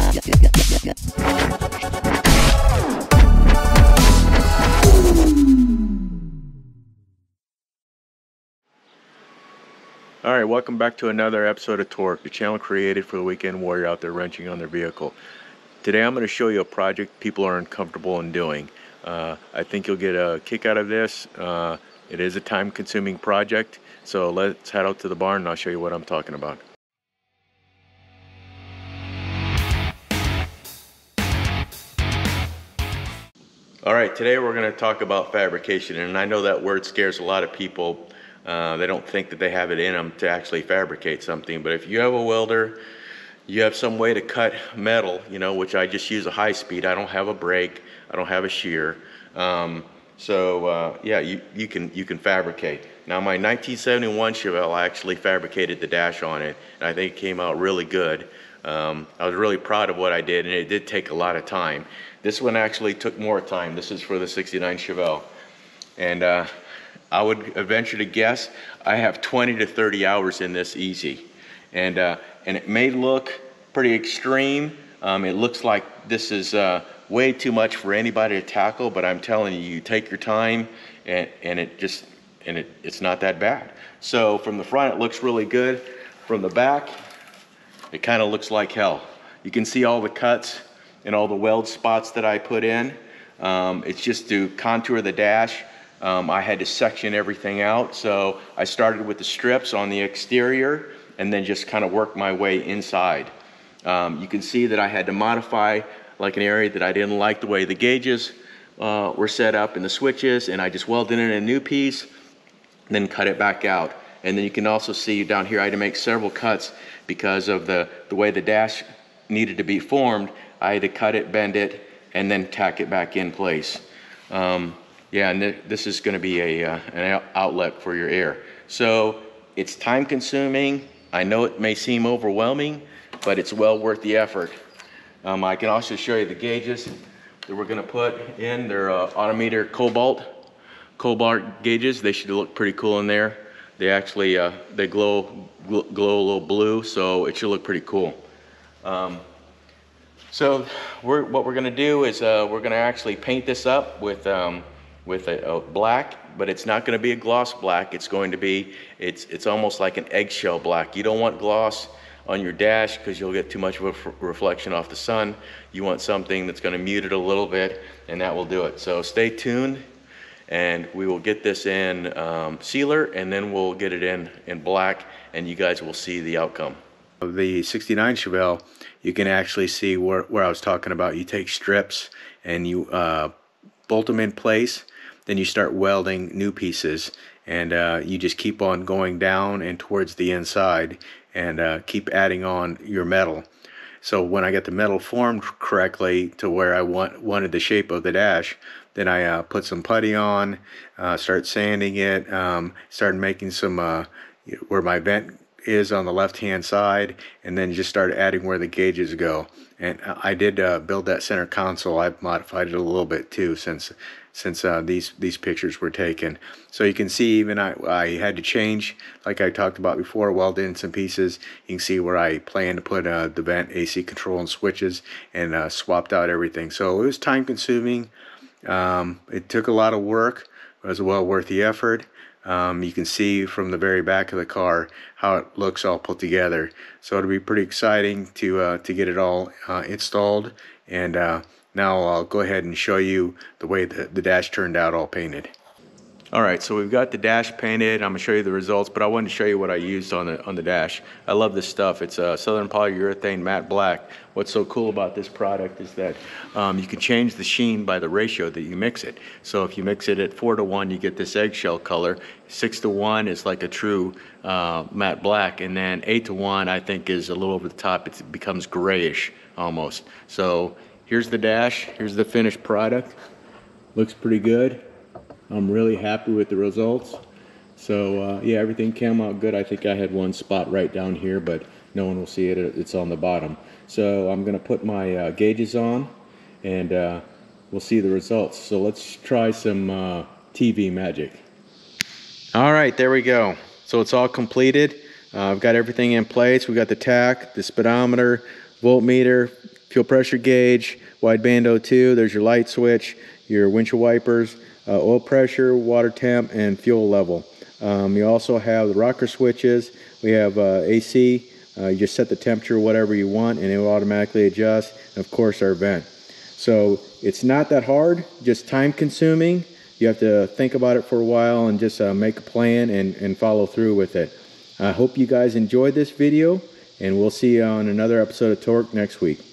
Alright, welcome back to another episode of Torque, the channel created for the weekend warrior out there wrenching on their vehicle. Today I'm going to show you a project people are uncomfortable in doing. I think you'll get a kick out of this. It is a time-consuming project, so let's head out to the barn and I'll show you what I'm talking about. Alright, today we're going to talk about fabrication, and I know that word scares a lot of people. They don't think that they have it in them to actually fabricate something, but if you have a welder, you have some way to cut metal, you know, which I just use a high speed. I don't have a brake, I don't have a shear. Yeah, you can fabricate. Now my 1971 Chevelle, I actually fabricated the dash on it, and I think it came out really good. I was really proud of what I did, and it did take a lot of time. This one actually took more time. This is for the 69 Chevelle. And I would venture to guess I have 20 to 30 hours in this easy. And it may look pretty extreme. It looks like this is way too much for anybody to tackle, but I'm telling you, you take your time and it's not that bad. So from the front, it looks really good. From the back, it kind of looks like hell. You can see all the cuts and all the weld spots that I put in. It's just to contour the dash. I had to section everything out, so I started with the strips on the exterior and then just kind of worked my way inside. You can see that I had to modify like an area that I didn't like the way the gauges were set up and the switches, and I just welded in a new piece, then cut it back out. And then you can also see down here I had to make several cuts because of the way the dash needed to be formed. I had to cut it, bend it, and then tack it back in place. Yeah, and this is going to be an outlet for your air. So it's time consuming. I know it may seem overwhelming, but it's well worth the effort. I can also show you the gauges that we're going to put in. They're Autometer Cobalt gauges. They should look pretty cool in there. They actually they glow a little blue, so it should look pretty cool. So what we're going to do is we're going to actually paint this up with a black, but it's not going to be a gloss black. It's going to be, it's almost like an eggshell black. You don't want gloss on your dash because you'll get too much of a reflection off the sun. You want something that's going to mute it a little bit, and that will do it. So stay tuned, and we will get this in sealer, and then we'll get it in black, and you guys will see the outcome. Of the 69 Chevelle, you can actually see where I was talking about. You take strips and you bolt them in place, then you start welding new pieces, and you just keep on going down and towards the inside and keep adding on your metal. So when I get the metal formed correctly to where I wanted the shape of the dash, then I put some putty on, start sanding it, started making some where my vent is on the left hand side, and then just start adding where the gauges go. And I did build that center console. I've modified it a little bit too since these pictures were taken. So you can see even I had to change, like I talked about before, weld in some pieces. You can see where I plan to put the vent, AC control, and switches, and swapped out everything. So it was time consuming. It took a lot of work. It was well worth the effort. You can see from the very back of the car how it looks all put together. So it'll be pretty exciting to get it all installed. And now I'll go ahead and show you the way the dash turned out all painted. Alright, so we've got the dash painted. I'm going to show you the results, but I wanted to show you what I used on the dash. I love this stuff. It's a Southern Polyurethane matte black. What's so cool about this product is that you can change the sheen by the ratio that you mix it. So if you mix it at 4:1, you get this eggshell color. 6:1 is like a true matte black, and then 8:1 I think is a little over the top. It becomes grayish almost. So here's the dash. Here's the finished product. Looks pretty good. I'm really happy with the results. So yeah, everything came out good. I think I had one spot right down here, but no one will see it. It's on the bottom. So I'm gonna put my gauges on, and we'll see the results. So let's try some TV magic. All right, there we go. So it's all completed. I've got everything in place. We got the tack, the speedometer, voltmeter, fuel pressure gauge, wideband O2, there's your light switch, your windshield wipers, oil pressure, water temp, and fuel level. You also have the rocker switches. We have AC. You just set the temperature whatever you want and it will automatically adjust. And of course our vent. So it's not that hard, just time consuming. You have to think about it for a while and just make a plan and follow through with it. I hope you guys enjoyed this video, and we'll see you on another episode of Torque next week.